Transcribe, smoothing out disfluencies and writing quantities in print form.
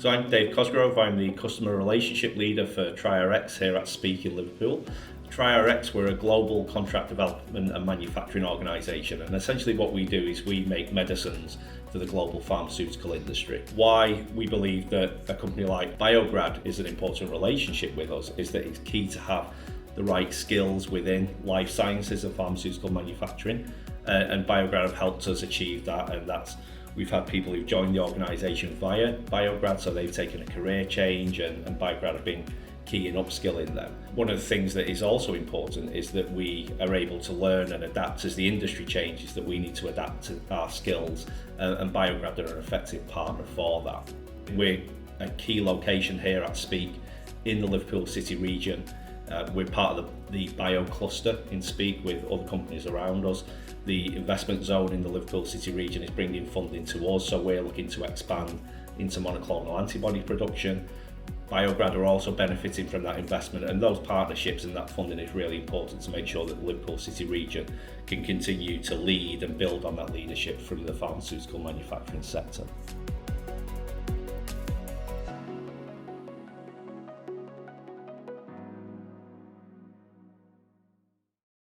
So I'm Dave Cosgrove, I'm the Customer Relationship Leader for TriRx here at Speke Liverpool. TriRx, we're a global contract development and manufacturing organisation, and essentially what we do is we make medicines for the global pharmaceutical industry. Why we believe that a company like BioGrad is an important relationship with us is that it's key to have the right skills within life sciences and pharmaceutical manufacturing, and BioGrad have helped us achieve that, and we've had people who've joined the organisation via BioGrad, so they've taken a career change, and BioGrad have been key in upskilling them. One of the things that is also important is that we are able to learn and adapt as the industry changes, that we need to adapt to our skills, and BioGrad are an effective partner for that. We're a key location here at Speke in the Liverpool City Region. We're part of the bio cluster in Speke with other companies around us. The investment zone in the Liverpool City Region is bringing funding to us, so we're looking to expand into monoclonal antibody production. BioGrad are also benefiting from that investment, and those partnerships and that funding is really important to make sure that the Liverpool City Region can continue to lead and build on that leadership from the pharmaceutical manufacturing sector.